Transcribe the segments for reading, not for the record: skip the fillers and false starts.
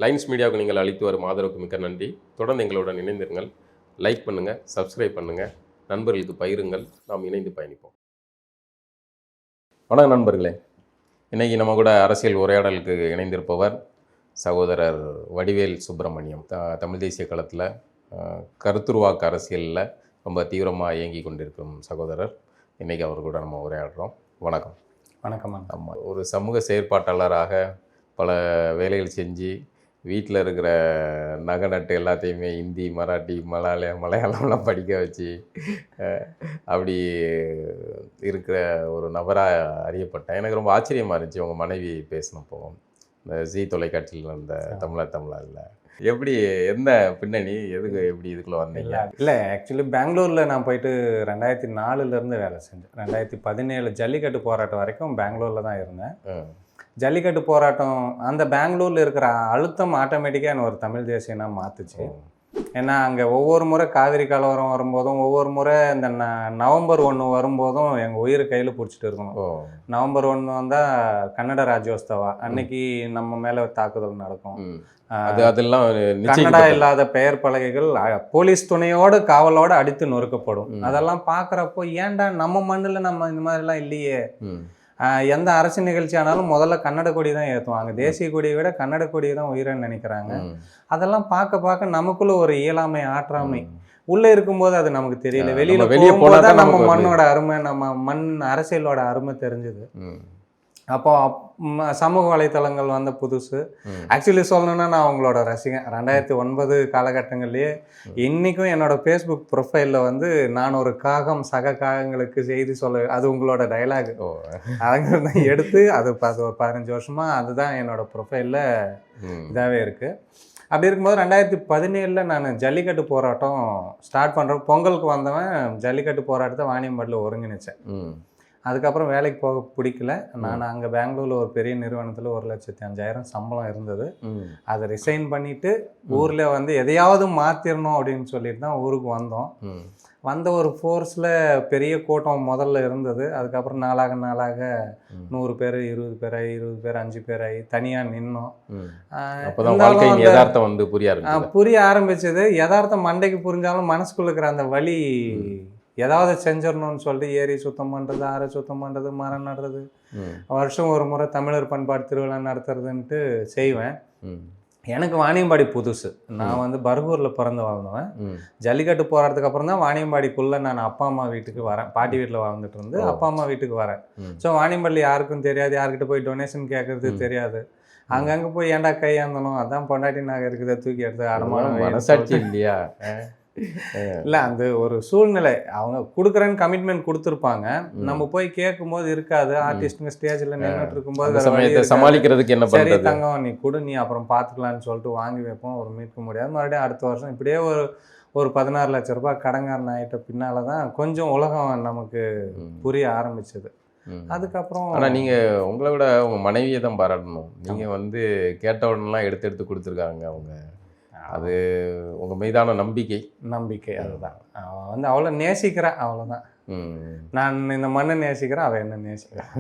Lines மீடியாவுக்கு நீங்கள் அளித்து வரும் ஆதரவுக்கு மிக்க நன்றி. தொடர்ந்து எங்களுடன் இணைந்திருங்கள். லைக் பண்ணுங்கள், சப்ஸ்கிரைப் பண்ணுங்கள், நண்பர்களுக்கு பகிருங்கள். நாம் இணைந்து பயணிப்போம். வணக்கம் நண்பர்களே. இன்றைக்கி நம்ம கூட அரசியல் உரையாடலுக்கு இணைந்திருப்பவர் சகோதரர் வடிவேல் சுப்பிரமணியம். தமிழ் தேசிய களத்தில் கருத்துருவாக்கு அரசியலில் ரொம்ப தீவிரமாக இயங்கி கொண்டிருக்கும் சகோதரர். இன்றைக்கி அவர் கூட நம்ம உரையாடுறோம். வணக்கம். வணக்கம். ஆமாம், ஒரு சமூக செயற்பாட்டாளராக பல வேலைகள் செஞ்சு வீட்டில் இருக்கிற நகை நட்டு எல்லாத்தையுமே ஹிந்தி, மராட்டி, மலையாளம்லாம் படிக்க வச்சு அப்படி இருக்கிற ஒரு நபராக அறியப்பட்டேன். எனக்கு ரொம்ப ஆச்சரியமாக இருந்துச்சு உங்கள் மனைவி பேசினப்போ, இந்த ஜி தொலைக்காட்சியில் அந்த தமிழால் எப்படி, என்ன பின்னணி, எதுக்கு எப்படி இதுக்குள்ளே வந்தீங்க? இல்லை, ஆக்சுவலி பெங்களூரில் நான் போயிட்டு 2004 வேலை செஞ்சேன். 2017 ஜல்லிக்கட்டு போராட்டம் வரைக்கும் பெங்களூரில் தான் இருந்தேன். ஜல்லிக்கட்டு போராட்டம் அந்த பெங்களூரில் இருக்கிற அழுத்தம் ஆட்டோமேட்டிக்காக என்ன ஒரு தமிழ் தேசியனாக மாற்றுச்சு. ஏன்னா அங்கே ஒவ்வொரு முறை காவிரி கலவரம் வரும்போதும், ஒவ்வொரு முறை இந்த நவம்பர் 1 வரும்போதும் எங்கள் உயிரை கையில் பிடிச்சிட்டு இருக்கணும். நவம்பர் 1 வந்தால் கன்னட ராஜ்யோத்சவா, அன்னைக்கு நம்ம மேலே தாக்குதல் நடக்கும். அதெல்லாம் கன்னடா இல்லாத பெயர் பலகைகள் போலீஸ் துணையோடு காவலோடு அடித்து நொறுக்கப்படும். அதெல்லாம் பார்க்குறப்போ ஏன்டா நம்ம மண்ணில் நம்ம இந்த மாதிரிலாம் இல்லையே. எந்த அரசு நிகழ்ச்சி ஆனாலும் முதல்ல கன்னட கொடி தான் ஏற்றுவாங்க. தேசிய கொடியை விட கன்னட கொடியை தான் உயிரன்னு நினைக்கிறாங்க. அதெல்லாம் பார்க்க நமக்குள்ள ஒரு இயலாமை, ஆற்றாமை உள்ளே இருக்கும்போது அது நமக்கு தெரியல. வெளியே போனால் நம்ம மண்ணோட அருமை, நம்ம மண் அரசியலோட அருமை தெரிஞ்சுது. அப்போ சமூக வலைத்தளங்கள் வந்த புதுசு. ஆக்சுவலி சொல்லணும்னா நான் அவங்களோட ரசிகன். 2009 காலகட்டங்கள்லேயே இன்றைக்கும் என்னோட ஃபேஸ்புக் ப்ரொஃபைலில் வந்து நான் ஒரு காகம் சக காகங்களுக்கு செய்தி சொல்ல, அது உங்களோட டைலாக் அதுங்க தான் எடுத்து அது ஒரு 15 வருஷமாக அதுதான் என்னோட ப்ரொஃபைலில் இதாகவே இருக்குது. அப்படி இருக்கும்போது 2017 நான் ஜல்லிக்கட்டு போராட்டம் ஸ்டார்ட் பண்ணுறேன். பொங்கலுக்கு வந்தவன் ஜல்லிக்கட்டு போராட்டத்தை வாணியம்பாடியில் ஒருங்கிணைச்சேன். அதுக்கப்புறம் வேலைக்கு போக பிடிக்கல. நான் அங்கே பெங்களூரில் ஒரு பெரிய நிறுவனத்தில் 1,05,000 சம்பளம் இருந்தது. அதை ரிசைன் பண்ணிவிட்டு ஊரில் வந்து எதையாவது மாற்றிடணும் அப்படின்னு சொல்லிட்டு தான் ஊருக்கு வந்தோம். வந்த ஒரு ஃபோர்ஸில் பெரிய கூட்டம் முதல்ல இருந்தது. அதுக்கப்புறம் நாளாக 100 பேர், 20 பேர், 20 பேர், 5 பேர் ஆகி தனியாக நின்னோம். புரிய ஆரம்பிச்சது. யதார்த்தம் மண்டைக்கு புரிஞ்சாலும் மனசுக்குள்ள இருக்கிற அந்த வலி, ஏதாவது செஞ்சிடணும்னு சொல்லிட்டு ஏரி சுத்தம் பண்ணுறது, ஆறை சுத்தம் பண்ணுறது, மரம் நடுறது, வருஷம் ஒரு முறை தமிழர் பண்பாடு திருவிழா நடத்துறதுன்ட்டு செய்வேன். எனக்கு வாணியம்பாடி புதுசு. நான் வந்து பர்கூரில் பிறந்து வாழ்ந்தவன். ஜல்லிக்கட்டு போகிறதுக்கு அப்புறம் தான் வாணியம்பாடிக்குள்ளே நான் அப்பா அம்மா வீட்டுக்கு வரேன். பாட்டி வீட்டில் வாழ்ந்துட்டு இருந்து அப்பா அம்மா வீட்டுக்கு வரேன். ஸோ வாணியம்பாடியில் யாருக்கும் தெரியாது, யார்கிட்ட போய் டொனேஷன் கேட்கறது தெரியாது. அங்கங்கே போய் ஏன்டா கையாந்தணும், அதான் பொண்டாட்டி நாங்கள் இருக்கிறத தூக்கி எடுத்து அடமானம் மனசாட்சி இல்லையா? இல்லை, அந்த ஒரு சூழ்நிலை. அவங்க கொடுக்குறேன்னு கமிட்மெண்ட் கொடுத்துருப்பாங்க. நம்ம போய் கேட்கும்போது இருக்காது. ஆர்டிஸ்ட்டுங்க ஸ்டேஜில் நின்றுட்டு இருக்கும்போது சமாளிக்கிறதுக்கு என்ன சரி தங்கம் நீ கொடு, நீ அப்புறம் பார்த்துக்கலான்னு சொல்லிட்டு வாங்கி வைப்போம். ஒரு மீட்க முடியாது. மறுபடியும் அடுத்த வருஷம் இப்படியே ஒரு 16 லட்ச ரூபாய் கடங்காரன் ஆகிட்ட பின்னால் தான் கொஞ்சம் உலகம் நமக்கு புரிய ஆரம்பிச்சது. அதுக்கப்புறம் ஆனால் நீங்கள் உங்களை விட உங்கள் மனைவியை தான் பாராட்டணும். நீங்கள் வந்து கேட்ட உடனெலாம் எடுத்து கொடுத்துருக்காங்க அவங்க. அது உங்கள் மீதான நம்பிக்கை. அதுதான். அவன் வந்து அவ்வளோ நேசிக்கிறான், அவ்வளோதான். நான் இந்த மண்ணை நேசிக்கிறேன், அவன் என்ன நேசிக்கிறான்.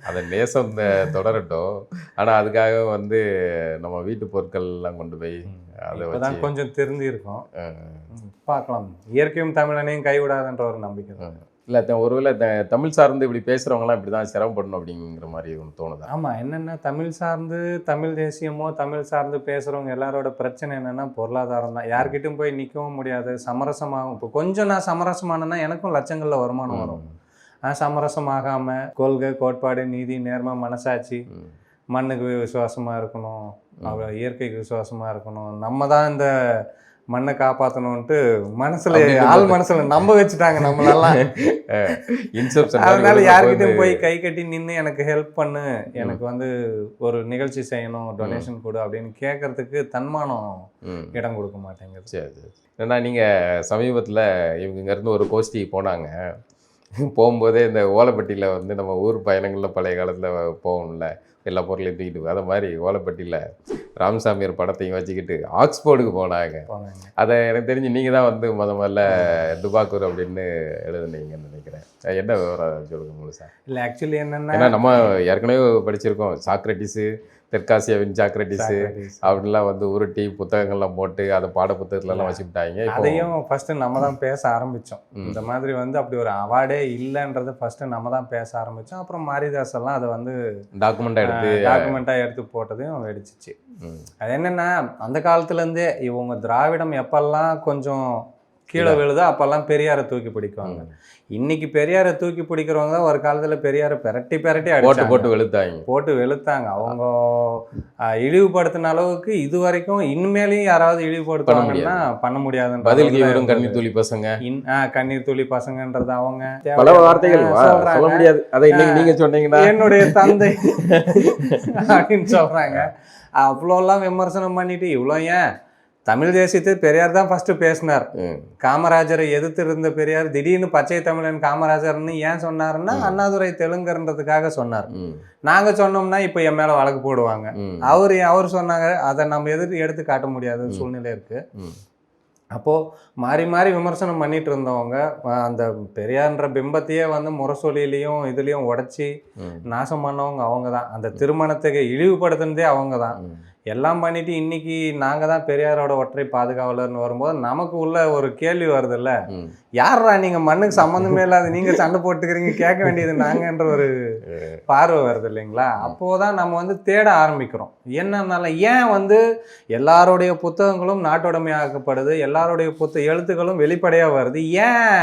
அந்த நேசம் தொடரட்டும். ஆனால் அதுக்காக வந்து நம்ம வீட்டு பொருட்கள்லாம் கொண்டு போய் அதான் கொஞ்சம் தெரிஞ்சிருக்கோம். பார்க்கலாம். இயற்கையும் தமிழனையும் கைவிடாதுன்ற ஒரு நம்பிக்கை தான். இல்லை, ஒருவேளை தமிழ் சார்ந்து இப்படி பேசுகிறவங்களாம் இப்படி தான் சிரமப்படணும் அப்படிங்கிற மாதிரி ஒன்று தோணுது. ஆமாம், என்னென்னா தமிழ் சார்ந்து, தமிழ் தேசியமோ தமிழ் சார்ந்து பேசுகிறவங்க எல்லாரோட பிரச்சனை என்னென்னா பொருளாதாரம் தான். யார்கிட்டையும் போய் நிற்கவும் முடியாது, சமரசமாகும். இப்போ கொஞ்சம் நான் சமரசமானேன்னா எனக்கும் லட்சங்களில் வருமானம் வரும். சமரசமாகாமல் கொள்கை, கோட்பாடு, நீதி, நேர்மை, மனசாட்சி, மண்ணுக்கு விசுவாசமாக இருக்கணும், இயற்கைக்கு விசுவாசமாக இருக்கணும், நம்ம தான் இந்த மண்ணை காப்பாற்றணும்ட்டு மனசுல நம்ப வச்சுட்டாங்க நம்மளெல்லாம். அதனால யார்கிட்டையும் போய் கை கட்டி நின்று எனக்கு ஹெல்ப் பண்ணு, எனக்கு வந்து ஒரு நிகழ்ச்சி செய்யணும், டொனேஷன் கொடு அப்படின்னு கேட்கறதுக்கு தன்மானம் இடம் கொடுக்க மாட்டேங்குது. சரி. ஏன்னா நீங்கள் சமீபத்தில் இவங்கேருந்து ஒரு கோஷ்டி போனாங்க. போகும்போதே இந்த ஓலைப்பட்டியில் வந்து நம்ம ஊர் பயணங்களில் பழைய காலத்தில் போகணும்ல, எல்லா பொருளையும் தூக்கிட்டு, அதை மாதிரி ஓலைப்பட்டியில் ராமசாமியார் படத்தையும் வச்சுக்கிட்டு ஆக்ஸ்போர்டுக்கு போனாங்க. அதை எனக்கு தெரிஞ்சு நீங்கள் தான் வந்து முதல்ல டுபாக்கூர் அப்படின்னு எழுதுனீங்கன்னு நினைக்கிறேன். என்ன விவரம் சொல்லுங்க முழுசா? இல்லை, ஆக்சுவலி என்னென்னா ஏன்னா நம்ம ஏற்கனவே படிச்சிருக்கோம், சாக்ரட்டிஸு, தெற்காசியாவின் சாக்ரட்டிஸ் அப்படின்லாம் வந்து உருட்டி புத்தகங்கள்லாம் போட்டு அதை பாட புத்தகத்துலலாம் வச்சுக்கிட்டாங்க. அதையும் ஃபர்ஸ்ட் நம்ம தான் பேச ஆரம்பிச்சோம். இந்த மாதிரி வந்து அப்படி ஒரு அவார்டே இல்லைன்றதை ஃபர்ஸ்ட் நம்ம தான் பேச ஆரம்பிச்சோம். அப்புறம் மாரிதாஸ் எல்லாம் அதை வந்து டாக்குமெண்டா எடுத்து போட்டதையும் வெடிச்சிச்சு. அது என்னன்னா அந்த காலத்துல இருந்தே இவங்க திராவிடம் எப்பெல்லாம் கொஞ்சம் கீழே விழுதோ அப்பெல்லாம் பெரியாரை தூக்கி பிடிக்குவாங்க. இன்னைக்கு பெரியாரை தூக்கி பிடிக்கிறவங்க தான் ஒரு காலத்துல பெரியாரை பெரட்டி போட்டு வெளுத்தாங்க. அவங்க இழிவுபடுத்தின அளவுக்கு இது வரைக்கும் இனிமேலையும் யாராவது இழிவுபடுத்துவாங்கன்னா பண்ண முடியாதுன்ற கண்ணீர் துளி பசங்க கண்ணீர் துளி பசங்கன்றது அவங்க பல வார்த்தைகள் சொல்ல முடியாது. அதை நீங்க சொன்னீங்கன்னா என்னுடைய தந்தை அப்படின்னு சொல்றாங்க. அவ்வளோலாம் விமர்சனம் பண்ணிட்டு இவ்வளோ ஏன் தமிழ் தேசியத்தை பெரியார் தான் ஃபர்ஸ்ட் பேசினார். காமராஜரை எதிர்த்து இருந்த பெரியார் திடீர்னு பச்சை தமிழன் காமராஜர்னு ஏன் சொன்னாருன்னா அண்ணாதுரை தெலுங்கர்ன்றதுக்காக சொன்னார். நாங்க சொன்னோம்னா இப்ப என் மேல வழக்கு போடுவாங்க. அவர் சொன்னாங்க, அதை நம்ம எடுத்து காட்ட முடியாத சூழ்நிலை இருக்கு. அப்போ மாறி மாறி விமர்சனம் பண்ணிட்டு இருந்தவங்க அந்த பெரியார்ன்ற பிம்பத்தையே வந்து முரசொலியிலையும் இதுலயும் உடைச்சி நாசம் பண்ணவங்க அவங்க தான். அந்த திருமணத்துக்கு இழிவுபடுத்தினதே அவங்க தான். எல்லாம் பண்ணிட்டு இன்னைக்கு நாங்க தான் பெரியாரோட ஒற்றை பாதுகாவலர்னு வரும்போது நமக்கு உள்ள ஒரு கேள்வி வருது இல்ல, யாரா நீங்க மண்ணுக்கு சம்மந்தமே இல்லாத நீங்க சண்டை போட்டுக்கிறீங்க, கேட்க வேண்டியது நாங்கன்ற ஒரு பார்வை வருது இல்லைங்களா? அப்போதான் நம்ம வந்து தேட ஆரம்பிக்கிறோம். என்னன்னால ஏன் வந்து எல்லாருடைய புத்தகங்களும் நாட்டுடைமையாக்கப்படுது, எல்லாருடைய எழுத்துக்களும் வெளிப்படையா வருது, ஏன்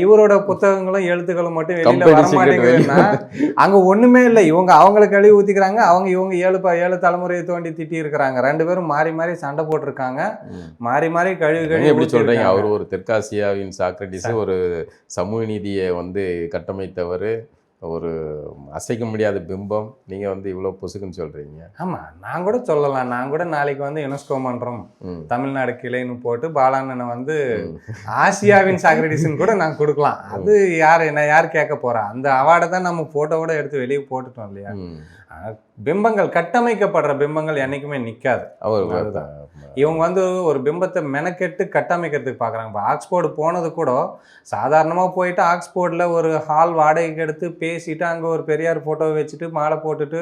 இவரோட புத்தகங்களும் எழுத்துக்களும் மட்டும் வெளியில வரமாட்டேங்குதுன்னா அங்க ஒண்ணுமே இல்லை. இவங்க அவங்களுக்கு கழுவி ஊத்திக்கிறாங்க, அவங்க ஏழு தலைமுறையை தோண்டி திட்டி இருக்கிறாங்க. ரெண்டு பேரும் மாறி மாறி சண்டை போட்டிருக்காங்க, மாறி மாறி கழுவி எப்படி சொல்றீங்க? அவர் ஒரு தெற்காசியாவின் சாக்ரட்டிஸ், ஒரு சமூக நீதியை வந்து கட்டமைத்தவர், ஒரு அசைக்க முடியாத பிம்பம். நீங்க வந்து இவ்வளவு பொசுக்குன்னு சொல்றீங்க. ஆமா, நான் கூட சொல்லலாம். நான் கூட நாளைக்கு வந்து யுனெஸ்கோ மன்றம் தமிழ்நாடு கிளைன்னு போட்டு பாலாண்ணனை வந்து ஆசியாவின் சாக்ரட்டிஸ்ன்னு கூட நான் கொடுக்கலாம். அது யார் கேட்க போறா? அந்த அவார்டை தான் நம்ம போட்டோவோட எடுத்து வெளியே போட்டுட்டோம் இல்லையா? பிம்பங்கள், கட்டமைக்கப்படுற பிம்பங்கள் என்னைக்குமே நிக்காது. இவங்க வந்து ஒரு பிம்பத்தை மெனக்கெட்டு கட்டமைக்கிறதுக்கு பாக்குறாங்க. இப்போ ஆக்ஸ்போர்டு போனது கூட சாதாரணமா போயிட்டு ஆக்ஸ்போர்ட்ல ஒரு ஹால் வாடகைக்கு எடுத்து பேசிட்டு அங்க ஒரு பெரியார் போட்டோ வச்சுட்டு மாலை போட்டுட்டு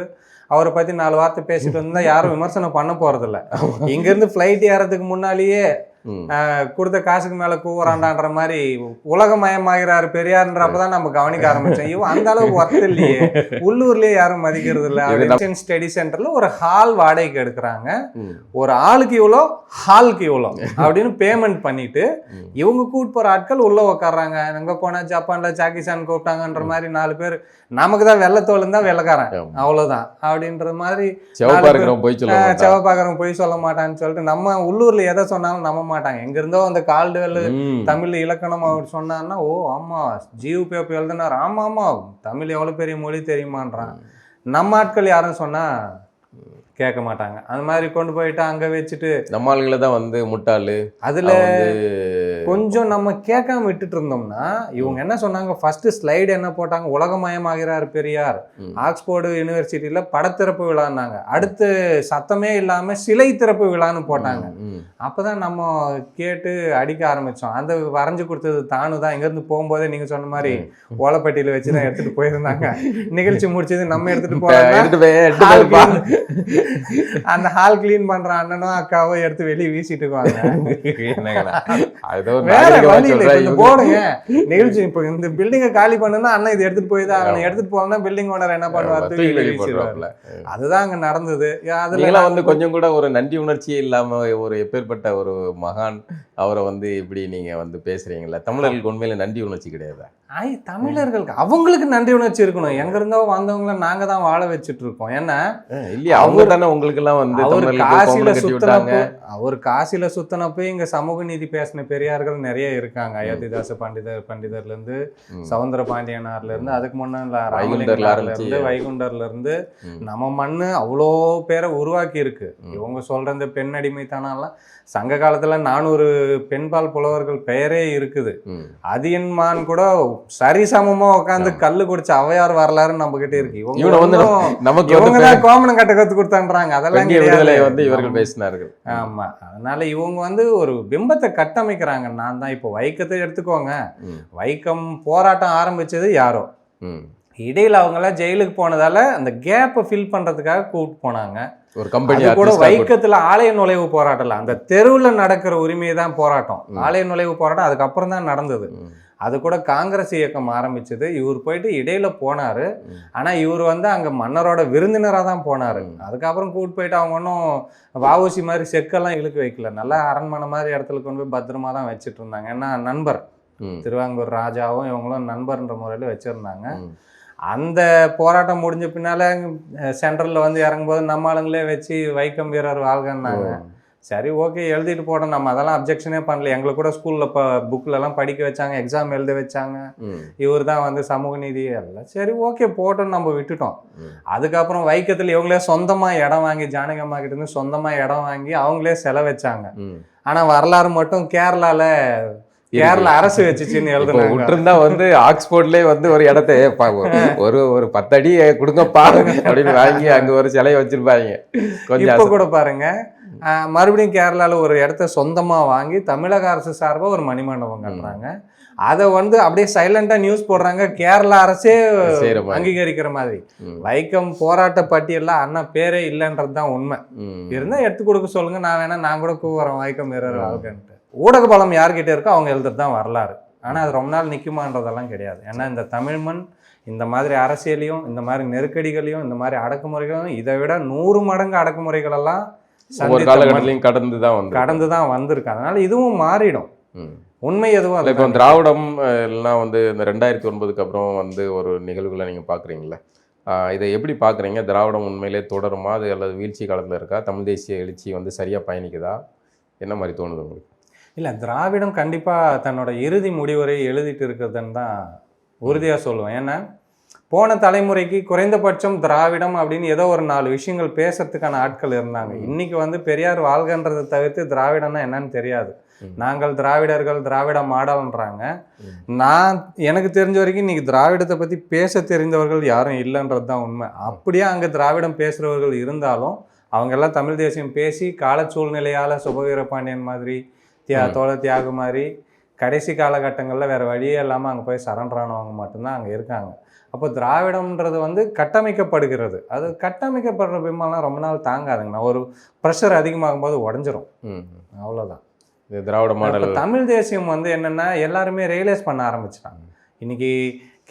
அவரை பத்தி 4 வார்த்தை பேசிட்டு வந்தா யாரும் விமர்சனம் பண்ண போறதில்ல. இங்க இருந்து பிளைட் ஏறதுக்கு முன்னாலேயே கொடுத்த காசுக்கு மேல கூவுறாண்டான்ற மாதிரி உலகமயமாகிறாரு பெரியார்ன்றப்பதான் நம்ம கவனிக்க ஆரம்பிச்சோம். இவன் அந்த அளவுக்கு ஒர்த் இல்லையே, உள்ளூர்லயே யாரும் மதிக்கிறது இல்லை. ஸ்டடி சென்டர்ல ஒரு ஹால் வாடகைக்கு எடுக்கிறாங்க, ஒரு ஆளுக்கு இவ்வளோ ஹாலுக்கு இவ்வளோ அப்படின்னு பேமெண்ட் பண்ணிட்டு இவங்க கூட்டு போற ஆட்கள் உள்ள உட்காடுறாங்க. எங்க போனா ஜப்பான்ல ஜாக்கிசான் கூப்பிட்டாங்கன்ற மாதிரி 4 பேர், நமக்கு தான் வெள்ளத்தோல் தான் வெள்ளக்காரன் அவ்வளவுதான் அப்படின்ற மாதிரி செவப்பாக்கிறவங்க போய் சொல்ல மாட்டான்னு சொல்லிட்டு நம்ம உள்ளூர்ல எதை சொன்னாலும் நம்ப மாட்டாங்க. எங்க இருந்தோ அந்த கால்டுவெல் தமிழ் இலக்கணம் அவர் சொன்னார்னா, ஓ ஆமா ஜீவ் பேப்பர் எழுதினார், ஆமா ஆமா தமிழ் எவ்வளவு பெரிய மொழி தெரியுமான்றான். நம்ம ஆட்கள் யாரும் சொன்னா கேட்க மாட்டாங்க. அந்த மாதிரி கொண்டு போயிட்டு அங்க வச்சுட்டு நம்ம ஆளுகளை தான் வந்து முட்டாளு. அதுல கொஞ்சம் நம்ம கேட்காம விட்டுட்டு இருந்தோம்னா இவங்க என்ன சொன்னாங்க, ஃபர்ஸ்ட் ஸ்லைடு என்ன போட்டாங்க, உலகமயமாகிறார் பெரியார், ஆக்ஸ்போர்டு யூனிவர்சிட்டியில படத்திறப்பு விழான்னாங்க. அடுத்து சத்தமே இல்லாம சிலை திறப்பு விழான்னு போட்டாங்க. அப்பதான் நம்ம கேட்டு அடிக்க ஆரம்பிச்சோம். அந்த வரைஞ்சு கொடுத்தது தானு தான். இங்க இருந்து போகும்போதே நீங்க சொன்ன மாதிரி ஓலப்பட்டியில வச்சுதான் எடுத்துட்டு போயிருந்தாங்க. நிகழ்ச்சி முடிச்சது நம்ம எடுத்துட்டு போறோம். அந்த ஹால் கிளீன் பண்ற அண்ணனும் அக்காவும் எடுத்து வெளியே வீசிட்டு இருக்காங்க. போடுங்க நிகழ்ச்சி. இப்ப இந்த பில்டிங்கை காலி பண்ணுன்னா அண்ணன் இது எடுத்துட்டு போய்தான் அவனை எடுத்துட்டு போனா பில்டிங் ஓனர் என்ன பண்ணுவாரு? அதுதான் அங்க நடந்தது. அதுல வந்து கொஞ்சம் கூட ஒரு நன்றி உணர்ச்சியே இல்லாம ஒரு எப்பேற்பட்ட ஒரு மகான் அவரை வந்து இப்படி நீங்க வந்து பேசுறீங்களா? தமிழர்களுக்கு உண்மையில நன்றி உணர்ச்சி கிடையாது. தமிழர்களுக்கு அவங்களுக்கு நன்றி உணர்ச்சி இருக்கணும். எங்க இருந்தோ வந்தவங்கள நாங்க தான் வாழ வச்சுட்டு இருக்கோம். ஏன்னா இல்லையா, அவங்க தானே உங்களுக்கு எல்லாம் வந்து அவர் காசில சுத்தினப்ப இங்க சமூக நீதி பேசின பெரியார்கள் நிறைய இருக்காங்க. அயோத்திதாச பண்டிதர்ல இருந்து சவுந்தர பாண்டியனார்ல இருந்து அதுக்கு முன்னாடி வைகுண்டர்ல இருந்து நம்ம மண்ணு அவ்வளோ பேரை உருவாக்கி இருக்கு. இவங்க சொல்ற இந்த பெண் அடிமைத்தானெல்லாம் சங்க காலத்துல 400 பெண்பால் புலவர்கள் பெயரே இருக்குது. அதியன்மான் கூட சரிசமமா உட்காந்து கல்லு குடிச்ச அவையார் வரலாறு நம்ம கிட்ட இருக்கு. இவங்கதான் கோமணம் கட்ட கத்து கொடுத்தான்றாங்க. அதெல்லாம் இவர்கள் பேசினார்கள். ஆமா, அதனால இவங்க வந்து ஒரு பிம்பத்தை கட்டமைக்கிறாங்க. நான் தான் இப்போ வைக்கத்தை எடுத்துக்கோங்க. வைக்கம் போராட்டம் ஆரம்பிச்சது யாரோ, இடையில அவங்கெல்லாம் ஜெயிலுக்கு போனதால அந்த கேப்பை ஃபில் பண்றதுக்காக கூப்பிட்டு போனாங்க. ஒரு கம்பெனி அது கூட வைக்கத்துல ஆலய நுழைவு போராட்டம், அந்த தெருவுல நடக்கிற உரிமை தான் போராட்டம். ஆலய நுழைவு போராட்டம் அதுக்கப்புறம் தான் நடந்தது. அது கூட காங்கிரஸ் இயக்கம் ஆரம்பிச்சது. இவர் போயிட்டு இடையில போனாரு. ஆனா இவர் வந்து அங்க மன்னரோட விருந்தினரா தான் போனாரு. அதுக்கப்புறம் கூப்பிட்டு போயிட்டு அவங்க ஒன்றும் வஉசி மாதிரி செக்கெல்லாம் இழுக்க வைக்கல. நல்லா அரண்மனை மாதிரி இடத்துல கொண்டு போய் பத்திரமா தான் வச்சுட்டு இருந்தாங்க. ஏன்னா நண்பர், திருவாங்கூர் ராஜாவும் இவங்களும் நண்பர்ன்ற முறையில் வச்சிருந்தாங்க. அந்த போராட்டம் முடிஞ்ச பின்னால சென்ட்ரல்ல வந்து இறங்கும்போது நம்ம ஆளுங்களே வச்சு வைக்கம் வீரர் வாழ்கன்னாங்க. சரி, ஓகே, எழுதிட்டு போட்டோம். நம்ம அதெல்லாம் அப்ஜெக்ஷனே பண்ணல. எங்களுக்கு கூட ஸ்கூல்ல புக்ல எல்லாம் படிக்க வச்சாங்க, எக்ஸாம் எழுத வச்சாங்க. இவர் தான் வந்து சமூக நீதி எல்லாம் சரி ஓகே போட்டோம், நம்ம விட்டுட்டோம். அதுக்கப்புறம் வைக்கத்துல இவங்களே சொந்தமா இடம் வாங்கி, ஜானகம்மா கிட்ட இருந்து சொந்தமா இடம் வாங்கி அவங்களே செலவு வச்சாங்க. ஆனா வரலாறு மட்டும் கேரளா அரசு வச்சுச்சுன்னு எழுதுனாங்க. வந்து ஆக்ஸ்போர்ட்லயே வந்து ஒரு இடத்த ஒரு 10 அடி கொடுங்கப்பா அப்படின்னு வாங்கி அங்க ஒரு சிலையை வச்சிருப்பாங்க. கொஞ்சம் இப்ப கூட பாருங்க, மறுபடியும் கேரளால ஒரு இடத்த சொந்தமா வாங்கி தமிழக அரசு சார்பா ஒரு மணிமண்டபம் கட்டுறாங்க. அதை வந்து அப்படியே சைலண்டா நியூஸ் போடுறாங்க, கேரளா அரசே அங்கீகரிக்கிற மாதிரி. வைக்கம் போராட்ட பட்டியல்ல அண்ணா பேரே இல்லைன்றது தான் உண்மை. இருந்தா எடுத்து கொடுக்க சொல்லுங்க, நான் கூட கூவுறேன் வைக்கம் வீரர் வாழ்க்கன்ட்டு. ஊடக பலம் யார்கிட்ட இருக்கோ அவங்க எழுதுறது தான் வரலாறு. ஆனா அது ரொம்ப நாள் நிக்குமான்றதெல்லாம் கிடையாது. ஏன்னா இந்த தமிழ் மண் இந்த மாதிரி அரசியலையும் இந்த மாதிரி நெருக்கடிகளையும் இந்த மாதிரி அடக்குமுறைகளையும் இதை விட 100 மடங்கு அடக்குமுறைகள் எல்லாம் கடந்து தான் வந்திருக்கு. அதனால இதுவும் மாறிடும். உண்மை எதுவும் இப்போ திராவிடம் எல்லாம் வந்து இந்த 2009க்கு அப்புறம் வந்து ஒரு நிகழ்வுகளை நீங்க பாக்குறீங்களா? இதை எப்படி பாக்குறீங்க? திராவிடம் உண்மையிலே தொடருமா, அது அல்லது வீழ்ச்சி காலத்துல இருக்கா? தமிழ் தேசிய எழுச்சி வந்து சரியா பயணிக்குதா? என்ன மாதிரி தோணுது உங்களுக்கு? இல்லை, திராவிடம் கண்டிப்பாக தன்னோட இறுதி முடிவுரை எழுதிட்டு இருக்கிறதுன்னு தான் உறுதியாக சொல்லுவேன். ஏன்னா போன தலைமுறைக்கு குறைந்தபட்சம் திராவிடம் அப்படின்னு ஏதோ ஒரு 4 விஷயங்கள் பேசுறதுக்கான ஆட்கள் இருந்தாங்க. இன்னைக்கு வந்து பெரியார் வாழ்கன்றதை தவிர்த்து திராவிடம்னா என்னன்னு தெரியாது. நாங்கள் திராவிடர்கள், திராவிட மாடல்ன்றாங்க. எனக்கு தெரிஞ்ச வரைக்கும் இன்னைக்கு திராவிடத்தை பற்றி பேச தெரிந்தவர்கள் யாரும் இல்லைன்றது தான் உண்மை. அப்படியே அங்கே திராவிடம் பேசுகிறவர்கள் இருந்தாலும் அவங்கெல்லாம் தமிழ் தேசியம் பேசி கால சூழ்நிலையால் சுபவீர பாண்டியன் மாதிரி, தோழ தியாகு மாதிரி கடைசி காலகட்டங்களில் வேறு வழியே இல்லாமல் அங்கே போய் சரண்டரானவங்க மட்டும்தான் அங்கே இருக்காங்க. அப்போ திராவிடம்ன்றது வந்து கட்டமைக்கப்படுகிறது. அது கட்டமைக்கப்படுற பிம்பம்லாம் ரொம்ப நாள் தாங்காதுங்கண்ணா. ஒரு ப்ரெஷர் அதிகமாகும் போது உடஞ்சிரும். அவ்வளோதான். திராவிட மாடல் தமிழ் தேசியம் வந்து என்னென்னா எல்லாருமே ரியலைஸ் பண்ண ஆரம்பிச்சிட்டாங்க. இன்னைக்கு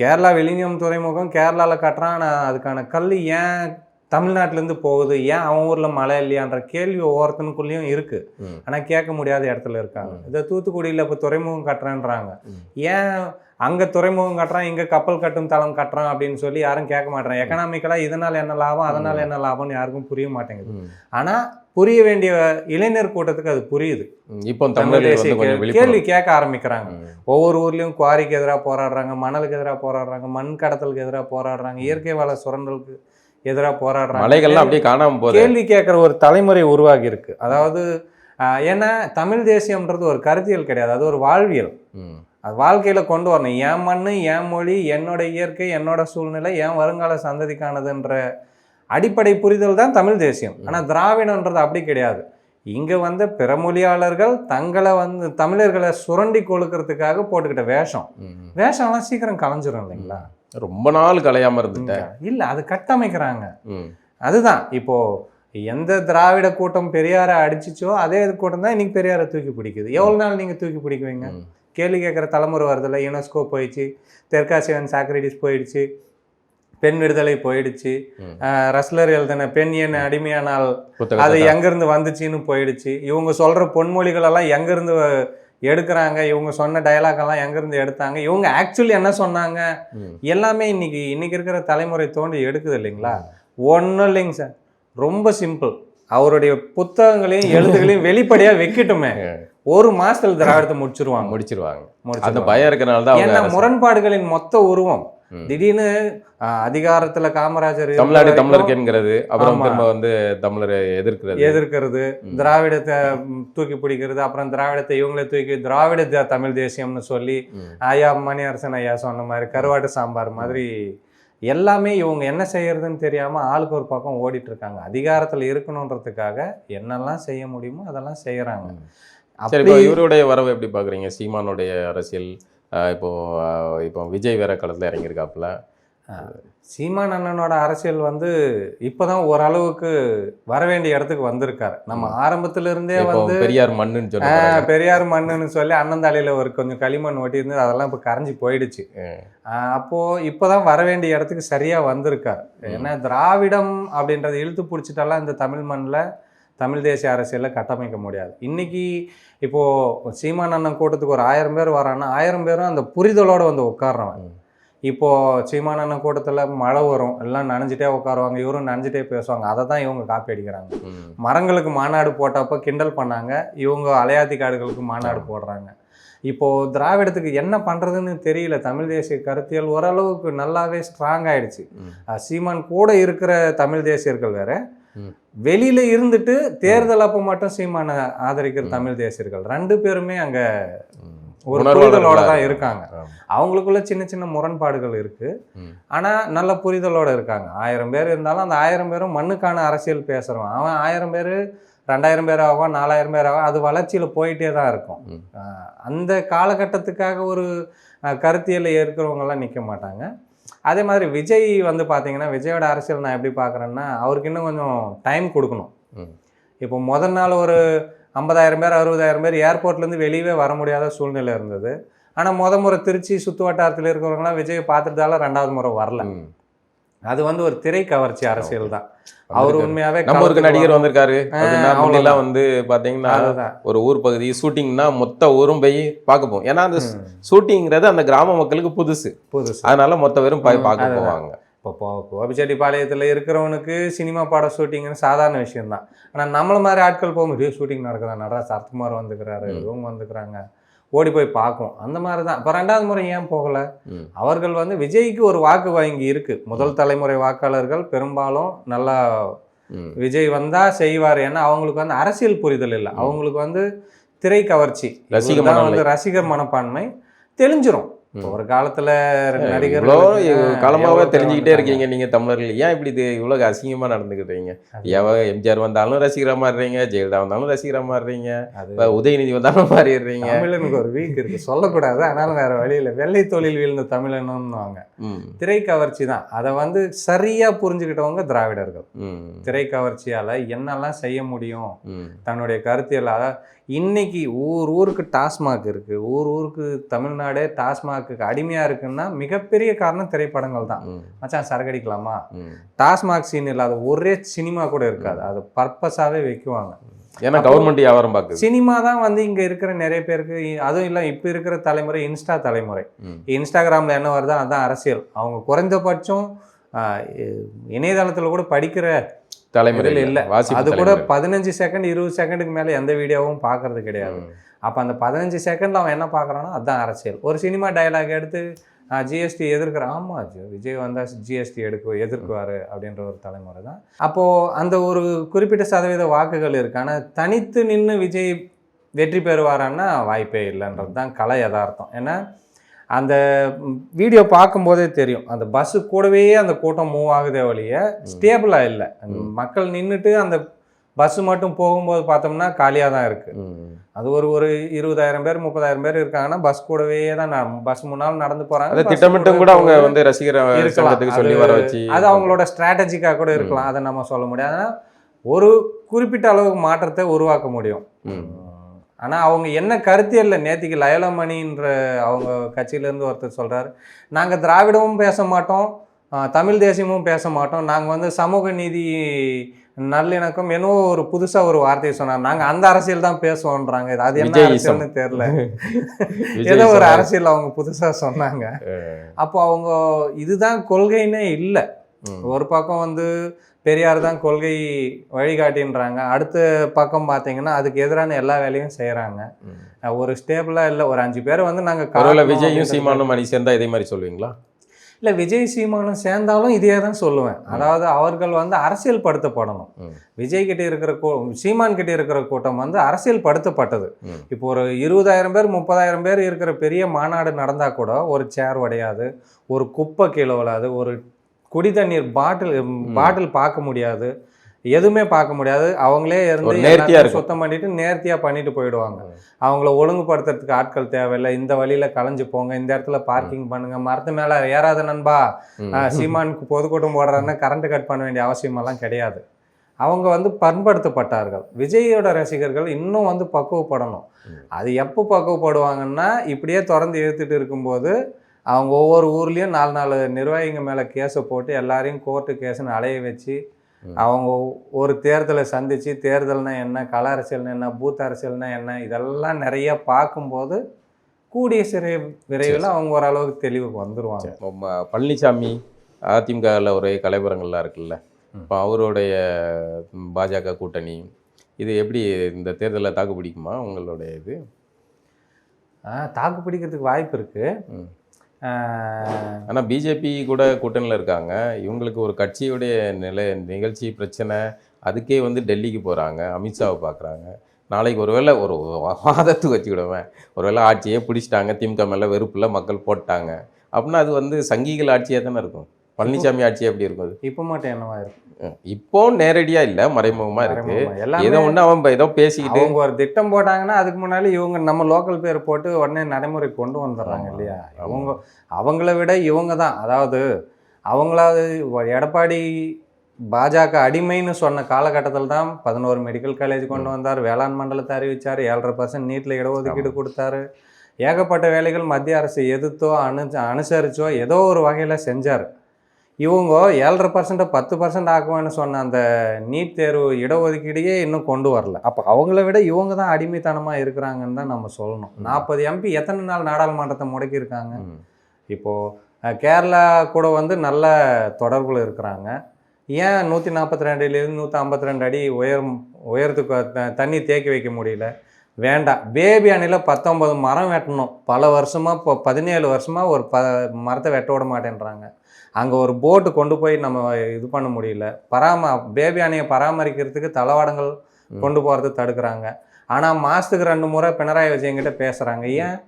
கேரளா விழிஞம் துறைமுகம் கேரளாவில் கட்டுறான், அதுக்கான கல் ஏன் தமிழ்நாட்டிலேருந்து போகுது, ஏன் அவன் ஊரில் மழை இல்லையான்ற கேள்வி ஒவ்வொருத்தனுக்குள்ளேயும் இருக்கு. ஆனால் கேட்க முடியாத இடத்துல இருக்காங்க. இதை தூத்துக்குடியில் இப்போ துறைமுகம் கட்டுறேன்றாங்க. ஏன் அங்கே துறைமுகம் கட்டுறான், இங்கே கப்பல் கட்டும் தளம் கட்டுறான் அப்படின்னு சொல்லி யாரும் கேட்க மாட்டேறாங்க. எக்கனாமிக்கலாக இதனால் என்ன லாபம், அதனால் என்ன லாபம்னு யாருக்கும் புரிய மாட்டேங்குது. ஆனால் புரிய வேண்டிய இளைஞர் கூட்டத்துக்கு அது புரியுது. இப்போ தமிழ் கேள்வி கேட்க ஆரம்பிக்கிறாங்க. ஒவ்வொரு ஊர்லேயும் குவாரிக்கு எதிராக போராடுறாங்க, மணலுக்கு எதிராக போராடுறாங்க, மண் கடத்தலுக்கு எதிராக போராடுறாங்க, இயற்கை வள சுரண்டலுக்கு எதிராக போராடுறாங்க. மலைகள்லாம் அப்படியே காணாம போகுது. கேள்வி கேட்குற ஒரு தலைமுறை உருவாகி இருக்கு. அதாவது ஏன்னா தமிழ் தேசியம்ன்றது ஒரு கருத்தியல் கிடையாது, அது ஒரு வாழ்வியல். அது வாழ்க்கையில கொண்டு வரணும். என் மண்ணு, என் மொழி, என்னோட இயற்கை, என்னோட சூழ்நிலை, என் வருங்கால சந்ததிக்கானதுன்ற அடிப்படை புரிதல் தான் தமிழ் தேசியம். ஆனா திராவிடன்றது அப்படி கிடையாது. இங்க வந்த பிற மொழியாளர்கள் தங்களை வந்து தமிழர்களை சுரண்டி கொழுக்கிறதுக்காக போட்டுக்கிட்ட வேஷம்லாம் சீக்கிரம் கலைஞ்சிரும் இல்லைங்களா? ரொம்ப நாள் கலையாம இருந்துட்டேன் இல்ல, அது கட்டமைக்கிறாங்க. அதுதான் இப்போ எந்த திராவிட கூட்டம் பெரியாரை அடிச்சிச்சோ அதே கூட்டம் தான் இன்னைக்கு பெரியாரை தூக்கி பிடிக்குது. எவ்வளவு நாள் நீங்க தூக்கி பிடிக்குவீங்க? கேள்வி கேட்குற தலைமுறை வருதில்ல. யுனெஸ்கோ போயிடுச்சு, தெற்காசியன் சாக்ரட்டிஸ் போயிடுச்சு, பெண் விடுதலை போயிடுச்சு, ரஸ்லர் எழுதின பெண் என் அடிமையானால் அது எங்கிருந்து வந்துச்சுன்னு போயிடுச்சு. இவங்க சொல்ற பொன்மொழிகள் எல்லாம் எங்கிருந்து எடுக்கிறாங்க, இவங்க சொன்ன டயலாக் எல்லாம் எங்கிருந்து எடுத்தாங்க, இவங்க ஆக்சுவலி என்ன சொன்னாங்க, எல்லாமே இன்னைக்கு இருக்கிற தலைமுறை தோண்டி எடுக்குது இல்லைங்களா? ஒன்றும் இல்லைங்க சார், ரொம்ப சிம்பிள். அவருடைய புத்தகங்களையும் எழுத்துக்களையும் வெளிப்படையா வைக்கட்டுமே, 1 மாசத்துல திராவிடத்தை முடிச்சிருவாங்க. அந்த பயம் இருக்கனால தான் ஏன்னா முரண்பாடுகளின் மொத்த உருவம் திடீர்னு அதிகாரத்துல காமராஜர் தமிழ்நாடு தமிழருக்கு என்கிறது, அப்புறம் திரும்ப வந்து தமிழரை எதிர்க்கிறது, திராவிடத்தை தூக்கி பிடிக்கிறது, அப்புறம் திராவிடத்தை இவங்களே தூக்கி திராவிட தமிழ் தேசியம்னு சொல்லி ஐயா மணியரசன் ஐயா சொன்ன மாதிரி கருவாட்டு சாம்பார் மாதிரி எல்லாமே இவங்க என்ன செய்யறதுன்னு தெரியாம ஆளுக்கு ஒரு பக்கம் ஓடிட்டு இருக்காங்க. அதிகாரத்துல இருக்கணும்ன்றதுக்காக என்னெல்லாம் செய்ய முடியுமோ அதெல்லாம் செய்யறாங்க. சரி, இவருடைய வரவு எப்படி பாக்குறீங்க? சீமானுடைய அரசியல் இப்போ விஜய் வேற களத்துல இறங்கியிருக்காப்புல, சீமான் அண்ணனோட அரசியல் வந்து இப்போதான் ஓரளவுக்கு வர வேண்டிய இடத்துக்கு வந்திருக்காரு. நம்ம ஆரம்பத்துல இருந்தே இப்போ வந்து பெரியார் மண்ணுன்னு சொன்னாங்க. பெரியார் மண்ணுன்னு சொல்லி அண்ணந்தாலையில ஒரு கொஞ்சம் களிமண் ஒட்டி இருந்தது, அதெல்லாம் இப்போ கரைஞ்சி போயிடுச்சு. அப்போ இப்போதான் வர வேண்டிய இடத்துக்கு சரியா வந்திருக்காரு. ஏன்னா திராவிடம் அப்படின்றத இழுத்து பிடிச்சிட்டாலாம் இந்த தமிழ் மண்ணில் தமிழ் தேசிய அரசியலை கட்டமைக்க முடியாது. இன்னைக்கு இப்போ சீமான் அண்ணன் கூட்டத்துக்கு ஒரு 1000 பேர் வரான்னா 1000 பேரும் அந்த புரிதலோட வந்து உட்கார்றவன். இப்போ சீமான் அண்ணன் கூட்டத்தில் மழை வரும், எல்லாம் நனைஞ்சிட்டே உட்காருவாங்க, இவரும் நனைஞ்சிட்டே பேசுவாங்க. அதை தான் இவங்க காப்பி அடிக்கிறாங்க. மரங்களுக்கு மாநாடு போட்டப்போ கிண்டல் பண்ணாங்க, இவங்க அலையாத்தி காடுகளுக்கு மாநாடு போடுறாங்க. இப்போ திராவிடத்துக்கு என்ன பண்றதுன்னு தெரியல. தமிழ் தேசிய கருத்தியல் ஓரளவுக்கு நல்லாவே ஸ்ட்ராங் ஆயிடுச்சு. சீமான் கூட இருக்கிற தமிழ் தேசியர்கள் வேற, வெளியில இருந்துட்டு தேர்தல் அப்போ மட்டும் சீமானை ஆதரிக்கிற தமிழ் தேசியர்கள் 2 பேருமே அங்க ஒரு புரிதலோட தான் இருக்காங்க. அவங்களுக்குள்ள சின்ன சின்ன முரண்பாடுகள் இருக்கு, ஆனா நல்ல புரிதலோட இருக்காங்க. 1000 பேர் இருந்தாலும் அந்த 1000 பேரும் மண்ணுக்கான அரசியல் பேசுறவன். அவன் 1000 பேர் 2000 பேர் ஆகும், 4000 பேர் ஆகும், அது வளர்ச்சியில போயிட்டே தான் இருக்கும். அந்த காலகட்டத்துக்காக ஒரு கருத்தியலை ஏற்கிறவங்க எல்லாம் நிக்க மாட்டாங்க. அதே மாதிரி விஜய் வந்து பாத்தீங்கன்னா, விஜயோட அரசியல் நான் எப்படி பாக்குறேன்னா, அவருக்கு இன்னும் கொஞ்சம் டைம் கொடுக்கணும். இப்போ முதல் நாள் ஒரு 50,000 பேர் 60,000 பேர் ஏர்போர்ட்லேருந்து வெளியவே வர முடியாத சூழ்நிலை இருந்தது. ஆனால் முறை திருச்சி சுற்று வட்டாரத்தில் இருக்கிறவங்களாம் விஜயை பார்த்துட்டால 2வது முறை வரல. அது வந்து ஒரு திரை கவர்ச்சி அரசியல் தான். அவர் உண்மையாவே நம்ம ஒரு நடிகர் வந்திருக்காரு அப்படின்னா வந்து பாத்தீங்கன்னா ஒரு ஊர் பகுதி ஷூட்டிங்னா மொத்த ஊரும் போய் பார்க்க போவோம். ஏன்னா அந்த ஷூட்டிங்கிறது அந்த கிராம மக்களுக்கு புதுசு, அதனால மொத்த பேரும் போய் பார்க்க போவாங்க. இப்போ கோபிச்செட்டிப்பாளையத்தில் இருக்கிறவனுக்கு சினிமா பாட ஷூட்டிங்னு சாதாரண விஷயம்தான். ஆனால் நம்மள மாதிரி ஆட்கள் போகும்போது ஷூட்டிங் நடக்குதா, நடராஜ் சரத்குமார் வந்துக்கிறாரு, இவங்க வந்துக்கிறாங்க, ஓடி போய் பார்க்கும். அந்த மாதிரி தான். இப்போ 2வது முறை ஏன் போகலை? அவர்கள் வந்து விஜய்க்கு ஒரு வாக்கு வங்கி இருக்கு. முதல் தலைமுறை வாக்காளர்கள் பெரும்பாலும் நல்லா விஜய் வந்தா செய்வார். ஏன்னா அவங்களுக்கு வந்து அரசியல் புரிதல் இல்லை, அவங்களுக்கு வந்து திரை கவர்ச்சி, ரசிகர் மனப்பான்மை தெளிஞ்சிரும். ஒரு காலத்துல நடிகர் காலமாவே தெரிஞ்சுக்கிட்டே இருக்கீங்க நீங்க தமிழர்கள். ஏன் இப்படி இவ்வளவு அசிங்கமா நடந்துக்கிட்டீங்க? எம்ஜிஆர் வந்தாலும் ரசிகரா மாறுறீங்க, ஜெயலலிதா வந்தாலும் ரசிகரா மாறுறீங்க, உதயநிதி வந்தாலும் மாறிடுறீங்க. தமிழனுக்கு ஒரு வீக் இருக்கு, சொல்லக்கூடாது, ஆனாலும் வேற வழி இல்லை. வெள்ளை தொழில் வீழ்ந்த தமிழனும்னுவாங்க. திரை கவர்ச்சி தான். அதை வந்து சரியா புரிஞ்சுக்கிட்டவங்க திராவிடர்கள். திரை கவர்ச்சியால என்னெல்லாம் செய்ய முடியும், தன்னுடைய கருத்தியலால. இன்னைக்கு ஊருக்கு டாஸ்மாக் இருக்கு, ஊருக்கு தமிழ்நாடே டாஸ்மாக்கு அடிமையா இருக்குன்னா மிகப்பெரிய காரணம் திரைப்படங்கள் தான். மச்சான் சரக்கு அடிக்கலாமா, டாஸ்மாக் சீன் இல்லாத ஒரே சினிமா கூட இருக்காது. அது பர்பஸாவே வைக்குவாங்க. ஏன்னா கவர்மெண்ட் வியாபாரம் பார்க்குது. சினிமா தான் வந்து இங்க இருக்கிற நிறைய பேருக்கு, அதுவும் இல்லை இப்ப இருக்கிற தலைமுறை இன்ஸ்டா தலைமுறை. இன்ஸ்டாகிராம்ல என்ன வருதோ அதுதான் அரசியல். அவங்க குறைந்தபட்சம் இணையதளத்துல கூட படிக்கிற தலைமுறையில் இல்லை. அது கூட 15 செகண்ட் 20 செகண்டுக்கு மேலே எந்த வீடியோவும் பார்க்கறது கிடையாது. அப்போ அந்த 15 செகண்ட்ல அவன் என்ன பார்க்குறானோ அதுதான் அரசியல். ஒரு சினிமா டயலாக் எடுத்து ஜிஎஸ்டி எதிர்க்கிறான், ஆமாம் விஜய் வந்தால் ஜிஎஸ்டி எதிர்க்குவார் அப்படின்ற ஒரு தலைமுறை தான். அப்போது அந்த ஒரு குறிப்பிட்ட சதவீத வாக்குகள் இருக்கு. ஆனால் தனித்து நின்று விஜய் வெற்றி பெறுவாரான்னா வாய்ப்பே இல்லைன்றது தான் கலை யதார்த்தம். ஏன்னா அந்த வீடியோ பார்க்கும்போதே தெரியும், அந்த பஸ்ஸு கூடவே அந்த கூட்டம் மூவ் ஆகுதே ஒழிய ஸ்டேபிளாக இல்லை. மக்கள் நின்றுட்டு அந்த பஸ்ஸு மட்டும் போகும்போது பார்த்தோம்னா காலியாக தான் இருக்குது. அது ஒரு 20,000 பேர் 30,000 பேர் இருக்காங்கன்னா பஸ் கூடவே தான் பஸ் முன்னாலும் நடந்து போகிறாங்க. திட்டமிட்டும் கூட அவங்க வந்து ரசிகர் சொல்லி வர வச்சு அது அவங்களோட ஸ்ட்ராட்டஜிக்காக கூட இருக்கலாம், அதை நம்ம சொல்ல முடியாது. ஒரு குறிப்பிட்ட அளவுக்கு மாற்றத்தை உருவாக்க முடியும். ஆனால் அவங்க என்ன கருத்தியல்ல, நேற்றுக்கு லயலமணின்ற அவங்க கட்சியிலேருந்து ஒருத்தர் சொல்கிறார், நாங்கள் திராவிடமும் பேச மாட்டோம், தமிழ் தேசியமும் பேச மாட்டோம், நாங்கள் வந்து சமூக நீதி நல்லிணக்கம் என்னவோ ஒரு புதுசாக ஒரு வார்த்தையை சொன்னார், நாங்கள் அந்த அரசியல் தான் பேசுவோன்றாங்க. அது என்ன அரசியல்னு தெரியல, ஏதோ ஒரு அரசியல் அவங்க புதுசாக சொன்னாங்க. அப்போ அவங்க இதுதான் கொள்கைன்னே இல்லை. ஒரு பக்கம் வந்து பெரியார் தான் கொள்கை வழிகாட்டின்றாங்க, அடுத்த பக்கம் பார்த்தீங்கன்னா அதுக்கு எதிரான எல்லா வேலையும் செய்கிறாங்க. ஒரு ஸ்டேபிளாக இல்லை. ஒரு 5 பேர் வந்து நாங்கள் விஜயும் சீமானும் அணி சேர்ந்தா இதே மாதிரி சொல்லுவீங்களா? இல்லை, விஜய் சீமானும் சேர்ந்தாலும் இதே தான் சொல்லுவேன். அதாவது அவர்கள் வந்து அரசியல் படுத்தப்படணும். விஜய் கிட்டே இருக்கிற சீமான் கிட்டே இருக்கிற கூட்டம் வந்து அரசியல் படுத்தப்பட்டது. இப்போ ஒரு 20,000 பேர் 30,000 பேர் இருக்கிற பெரிய மாநாடு நடந்தால் கூட ஒரு சேர் உடையாது, ஒரு குப்பை கீழே விழாது, ஒரு குடி தண்ணீர் பாட்டில் பார்க்க முடியாது. எதுவுமே பார்க்க முடியாது. அவங்களே இருந்து ஒரு நேர்த்தியா எல்லாத்தையும் இருக்கும். சுத்தம் பண்ணிட்டு நேர்த்தியா பண்ணிட்டு போயிடுவாங்க. அவங்கள ஒழுங்குபடுத்துறதுக்கு ஆட்கள் தேவையில்லை. இந்த வழியில கலைஞ்சு போங்க, இந்த இடத்துல பார்க்கிங் பண்ணுங்க, மரத்து மேல ஏறாத நண்பா, சீமானுக்கு பொதுக்கூட்டம் போடுறாருன்னா கரண்ட் கட் பண்ண வேண்டிய அவசியமெல்லாம் கிடையாது. அவங்க வந்து பண்படுத்தப்பட்டார்கள். விஜயோட ரசிகர்கள் இன்னும் வந்து பக்குவப்படணும். அது எப்போ பக்குவப்படுவாங்கன்னா, இப்படியே தொடர்ந்து இழுத்துட்டு இருக்கும்போது அவங்க ஒவ்வொரு ஊர்லேயும் 4 நிர்வாகிங்க மேலே கேஸை போட்டு எல்லாரையும் கோர்ட்டு கேஸுன்னு அலைய வச்சு அவங்க ஒரு தேர்தலை சந்தித்து தேர்தல்னா என்ன, கள அரசியல்னா என்ன, பூத் அரசியல்னா என்ன, இதெல்லாம் நிறைய பார்க்கும்போது கூடிய விரைவில் அவங்க ஓரளவுக்கு தெளிவுக்கு வந்துடுவாங்க. பழனிசாமி அதிமுகவில் ஒரே கலைபுரங்கள்லாம் இருக்குல்ல, இப்போ அவருடைய பாஜக கூட்டணி இது எப்படி இந்த தேர்தலில் தாக்கு பிடிக்குமா உங்களுடைய இது? தாக்கு பிடிக்கிறதுக்கு வாய்ப்பு இருக்குது. ஆனால் பிஜேபி கூட கூட்டணியில் இருக்காங்க. இவங்களுக்கு ஒரு கட்சியுடைய நிகழ்ச்சி பிரச்சனை, அதுக்கே வந்து டெல்லிக்கு போகிறாங்க, அமித்ஷாவை பார்க்குறாங்க. நாளைக்கு ஒருவேளை ஒரு வாதத்துக்கு வச்சுக்கிடுவேன், ஒருவேளை ஆட்சியே பிடிச்சிட்டாங்க, திமுக மேலே வெறுப்பில் மக்கள் போட்டாங்க அப்படின்னா அது வந்து சங்கிகள் ஆட்சியாக தானே இருக்கும். பழனிசாமி ஆட்சி எப்படி இருக்கும்? அது இப்போ மட்டும் என்னவா இருக்கும்? இப்போ நேரடியா இல்ல, மறைமுகமா இருக்கு. எல்லாமே ஏதோ ஒண்ணு அவன் ஏதோ பேசிக்கிட்டு அவங்க ஒரு திட்டம் போட்டாங்கன்னா அதுக்கு முன்னாடி இவங்க நம்ம லோக்கல் பேர் போட்டு உடனே நடைமுறை கொண்டு வந்துடுறாங்க இல்லையா? அவங்கள விட இவங்க தான், அதாவது அவங்களாவது எடப்பாடி பாஜக அடிமைன்னு சொன்ன காலகட்டத்தில் தான் 11 மெடிக்கல் காலேஜ் கொண்டு வந்தார், வேளாண் மண்டலத்தை அறிவிச்சார், 7.5% நீட்டில் இடஒதுக்கீடு கொடுத்தாரு, ஏகப்பட்ட வேலைகள் மத்திய அரசு எதிர்த்தோ அனுசரிச்சோ ஏதோ ஒரு வகையில் செஞ்சார். இவங்க 7.5% 10% ஆக்குவேன்னு சொன்ன அந்த நீட் தேர்வு இடஒதுக்கீடையே இன்னும் கொண்டு வரல. அப்போ அவங்கள விட இவங்க தான் அடிமைத்தனமாக இருக்கிறாங்கன்னு தான் நம்ம சொல்லணும். 40 MP எத்தனை நாள் நாடாளுமன்றத்தை முடக்கியிருக்காங்க? இப்போது கேரளா கூட வந்து நல்ல தொடர்பில் இருக்கிறாங்க. ஏன் 142 152 அடி உயரத்துக்கு தண்ணி தேக்கி வைக்க முடியல? வேண்டாம், பேபி அணையில் 19 மரம் வெட்டணும். பல வருஷமாக, இப்போ 17 வருஷமாக ஒரு மரத்தை வெட்ட விட மாட்டேன்றாங்க. அங்கே ஒரு போட்டு கொண்டு போய் நம்ம இது பண்ண முடியல. பேபி அணையை பராமரிக்கிறதுக்கு தளவாடங்கள் கொண்டு போகிறது தடுக்கிறாங்க. ஆனால் மாதத்துக்கு 2 முறை பினராயி விஜயன்கிட்ட பேசுகிறாங்க. ஏன்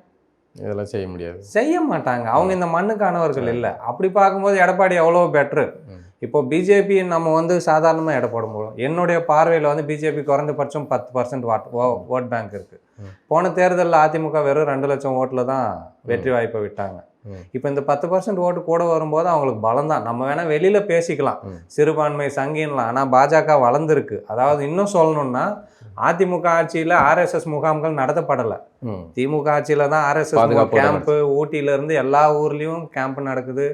இதெல்லாம் செய்ய முடியாது? செய்ய மாட்டாங்க. அவங்க இந்த மண்ணுக்கானவர்கள் இல்லை. அப்படி பார்க்கும்போது எடப்பாடி எவ்வளோ பெட்ரு. இப்போ பிஜேபி நம்ம வந்து சாதாரணமாக எடை போட முடியும். என்னுடைய பார்வையில் வந்து பிஜேபி குறைந்தபட்சம் 10% ஓட் பேங்க் இருக்குது. போன தேர்தலில் அதிமுக வெறும் 2 லட்சம் ஓட்டில் தான் வெற்றி வாய்ப்பை விட்டாங்க. இப்போ இந்த 10% ஓட்டு கூட வரும்போது அவங்களுக்கு பலம் தான். நம்ம வேணால் வெளியில் பேசிக்கலாம், சிறுபான்மை சங்கின்லாம். ஆனால் பாஜக வளர்ந்துருக்கு. அதாவது இன்னும் சொல்லணும்னா, அதிமுக ஆட்சியில் RSS முகாம்கள் நடத்தப்படலை. திமுக ஆட்சியில் தான் RSS கேம்ப்பு, ஊட்டியிலேருந்து எல்லா ஊர்லேயும் கேம்ப் நடக்குது,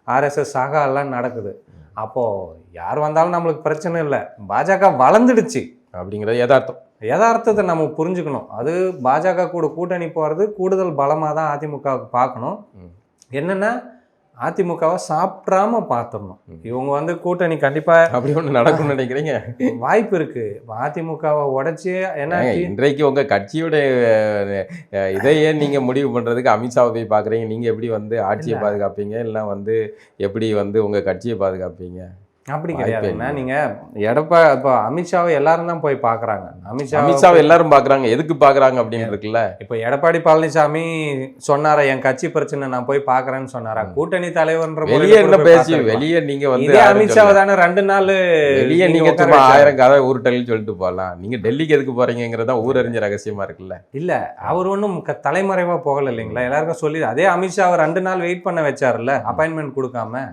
RSS சாகா எல்லாம் நடக்குது. அப்போது யார் வந்தாலும் நம்மளுக்கு பிரச்சனை இல்லை. பாஜக வளர்ந்துடுச்சு அப்படிங்கிறது யதார்த்தத்தை நம்ம புரிஞ்சுக்கணும். அது பாஜக கூட கூட்டணி போகிறது கூடுதல் பலமாக தான் அதிமுகவுக்கு பார்க்கணும். என்னென்னா அதிமுகவை சாப்பிடாம பார்த்துடணும். இவங்க வந்து கூட்டணி கண்டிப்பாக அப்படி ஒன்று நடக்கும்னு நினைக்கிறீங்க? வாய்ப்பு இருக்கு. அதிமுகவை உடைச்சி என்ன இன்றைக்கு உங்க கட்சியோட இதையே நீங்க முடிவு பண்றதுக்கு அமித்ஷாவை போய் பாக்குறீங்க. நீங்க எப்படி வந்து ஆட்சியை பாதுகாப்பீங்க, இல்லை வந்து எப்படி வந்து உங்க கட்சியை பாதுகாப்பீங்க? அப்படி கிடையாதுன்னா, நீங்க இப்போ அமித்ஷாவை எல்லாரும் தான் போய் பாக்குறாங்க. அமித்ஷாவை எல்லாரும் பாக்குறாங்க. எதுக்கு பாக்குறாங்க அப்படின்னு இருக்குல்ல. இப்போ எடப்பாடி பழனிசாமி சொன்னாரா, என் கட்சி பிரச்சனை நான் போய் பாக்குறேன்னு சொன்னாரா? கூட்டணி தலைவர்ன்ற வெளியே என்ன பேசி வெளியே நீங்க வந்து அமித்ஷாவை தானே 2 நாள் வெளியே நீங்க சும்மா 1000 கதை ஊருட்டல்னு சொல்லிட்டு போகலாம். நீங்க டெல்லிக்கு எதுக்கு போறீங்கிறதா ஊரறிஞ்ச ரகசியமா இருக்குல்ல. இல்ல, அவர் ஒன்றும் தலைமறைவா போகல இல்லைங்களா? எல்லாருக்கும் சொல்லி அதே அமித்ஷாவை 2 நாள் வெயிட் பண்ண வச்சாருல்ல, அப்பாயின்மெண்ட் கொடுக்காம.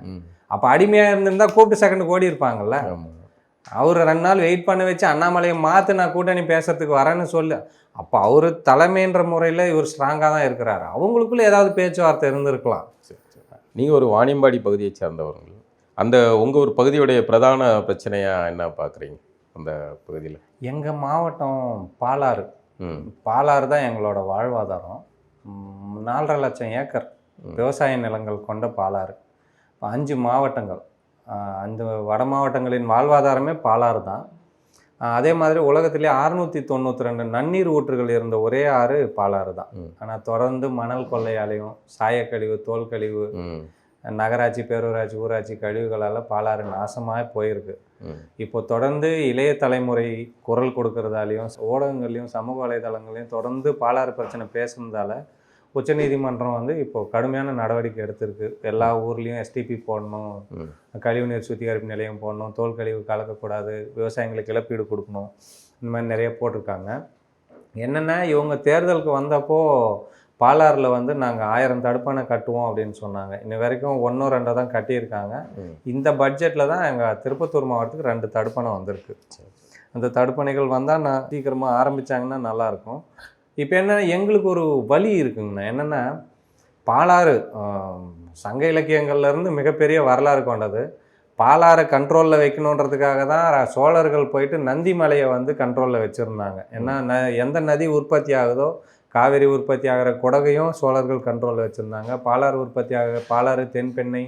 அப்போ அடிமையாக இருந்திருந்தா கூப்பிட்டு செகண்ட் ஓடி இருப்பாங்கல்ல. அவர் 2 நாள் வெயிட் பண்ண வச்சு அண்ணாமலையை மாற்று நான் கூட்டணி பேசுறதுக்கு வரேன்னு சொல்லு. அப்போ அவர் தலைமைன்ற முறையில் இவர் ஸ்ட்ராங்காக தான் இருக்கிறாரு. அவங்களுக்குள்ள ஏதாவது பேச்சுவார்த்தை இருந்திருக்கலாம். நீங்கள் ஒரு வாணியம்பாடி பகுதியை சேர்ந்தவர்கள், அந்த உங்கள் ஒரு பகுதியுடைய பிரதான பிரச்சனையாக என்ன பார்க்குறீங்க அந்த பகுதியில்? எங்கள் மாவட்டம் பாலாறு. பாலாறு தான் எங்களோட வாழ்வாதாரம். 4.5 லட்சம் ஏக்கர் விவசாய நிலங்கள் கொண்ட பாலாறு. 5 மாவட்டங்கள், 5 வட மாவட்டங்களின் வாழ்வாதாரமே பாலாறு தான். அதே மாதிரி உலகத்திலே 692 நன்னீர் ஊற்றுகள் இருந்த ஒரே ஆறு பாலாறு தான். ஆனால் தொடர்ந்து மணல் கொள்ளையாலையும் சாயக்கழிவு, தோல் கழிவு, நகராட்சி, பேரூராட்சி, ஊராட்சி கழிவுகளால் பாலாறு நாசமாக போயிருக்கு. இப்போ தொடர்ந்து இளைய தலைமுறை குரல் கொடுக்கறதாலையும் ஊடகங்கள்லையும் சமூக வலைதளங்களையும் தொடர்ந்து பாலாறு பிரச்சனை பேசுனதால உச்சநீதிமன்றம் வந்து இப்போ கடுமையான நடவடிக்கை எடுத்திருக்கு. எல்லா ஊர்லேயும் எஸ்டிபி போடணும், கழிவுநீர் சுத்திகரிப்பு நிலையம் போடணும், தோல் கழிவு கலக்கக்கூடாது, விவசாயிகளுக்கு இழப்பீடு கொடுக்கணும், இந்த மாதிரி நிறைய போட்டிருக்காங்க. என்னென்னா இவங்க தேர்தலுக்கு வந்தப்போ பாலாறில் வந்து நாங்கள் 1000 தடுப்பணை கட்டுவோம் அப்படின்னு சொன்னாங்க. இன்ன வரைக்கும் 1 2 தான் கட்டியிருக்காங்க. இந்த பட்ஜெட்டில் தான் எங்கள் திருப்பத்தூர் மாவட்டத்துக்கு 2 தடுப்பணை வந்திருக்கு. அந்த தடுப்பணைகள் வந்தால் நான் சீக்கிரமாக ஆரம்பித்தாங்கன்னா நல்லாயிருக்கும். இப்போ என்ன எங்களுக்கு ஒரு வழி இருக்குங்கண்ணா. என்னென்னா பாலாறு சங்க இலக்கியங்கள்லேருந்து மிகப்பெரிய வரலாறு கொண்டது. பாலாறை கண்ட்ரோலில் வைக்கணுன்றதுக்காக தான் சோழர்கள் போயிட்டு நந்தி மலையை வந்து கண்ட்ரோலில் வச்சுருந்தாங்க. ஏன்னா எந்த நதி உற்பத்தி ஆகுதோ, காவிரி உற்பத்தி ஆகிற குடகையும் சோழர்கள் கண்ட்ரோலில் வச்சுருந்தாங்க. பாலாறு உற்பத்தி ஆகிற பாலாறு, தென்பெண்ணை,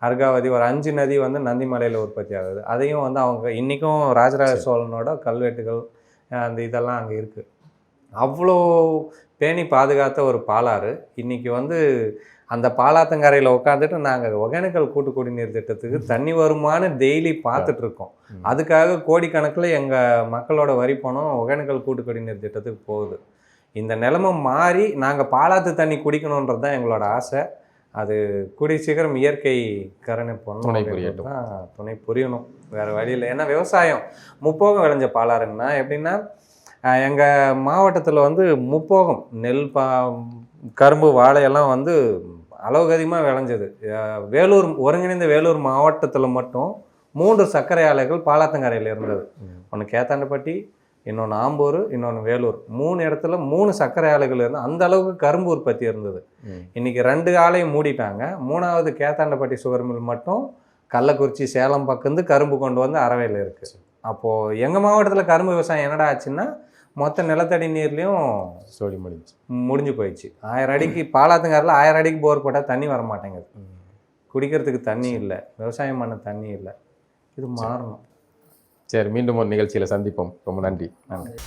அர்காவதி ஒரு 5 நதி வந்து நந்தி மலையில் உற்பத்தி ஆகுது. அதையும் வந்து அவங்க இன்றைக்கும் ராஜராஜ சோழனோட கல்வெட்டுகள் அந்த இதெல்லாம் அங்கே இருக்குது. அவ்வளோ பேணி பாதுகாத்த ஒரு பாலாறு இன்றைக்கி வந்து அந்த பாலாத்தங்கரையில் உட்காந்துட்டு நாங்கள் ஒகேனக்கல் கூட்டு குடிநீர் திட்டத்துக்கு தண்ணி வருமானு டெய்லி பார்த்துட்ருக்கோம். அதுக்காக கோடிக்கணக்கில் எங்கள் மக்களோட வரி பணம் ஒகேனக்கல் கூட்டு குடிநீர் திட்டத்துக்கு போகுது. இந்த நிலைமை மாறி நாங்கள் பாலாத்து தண்ணி குடிக்கணுன்றது தான் எங்களோட ஆசை. அது கூடிய சீக்கிரம் இயற்கை கருணை பண்ணணும், துணை புரியணும், வேறு வழியில். ஏன்னா விவசாயம் முப்போகம் விளைஞ்ச பாலாறுங்கன்னா எப்படின்னா எங்கள் மாவட்டத்தில் வந்து முப்போகம் நெல், கரும்பு, வாழையெல்லாம் வந்து அளவுக்கு அதிகமாக விளைஞ்சது. வேலூர் ஒருங்கிணைந்த வேலூர் மாவட்டத்தில் மட்டும் 3 சர்க்கரை ஆலைகள் பாலாத்தங்கரையில் இருந்தது. ஒன்று கேத்தாண்டப்பட்டி, இன்னொன்று ஆம்பூர், இன்னொன்று வேலூர். 3 இடத்துல 3 சர்க்கரை ஆலைகள் இருந்தது. அந்த அளவுக்கு கரும்பு உற்பத்தி இருந்தது. இன்றைக்கி 2 ஆலையும் மூடிட்டாங்க. 3வது கேத்தாண்டப்பட்டி சுகர் மில் மட்டும் கள்ளக்குறிச்சி, சேலம் பக்கந்து கரும்பு கொண்டு வந்து அரவையில் இருக்குது. அப்போது எங்கள் மாவட்டத்தில் கரும்பு விவசாயம் என்னடா ஆச்சுன்னா மொத்த நிலத்தடி நீர்லேயும் முடிஞ்சு போயிடுச்சு. 1000 அடிக்கு பாலாத்தங்கரில் 1000 அடிக்கு போர் போட்டால் தண்ணி வர மாட்டேங்குது. குடிக்கிறதுக்கு தண்ணி இல்லை, விவசாயம் பண்ண தண்ணி இல்லை. இது மாறணும். சரி, மீண்டும் ஒரு நிகழ்ச்சியில் சந்திப்போம். ரொம்ப நன்றி. நன்றி.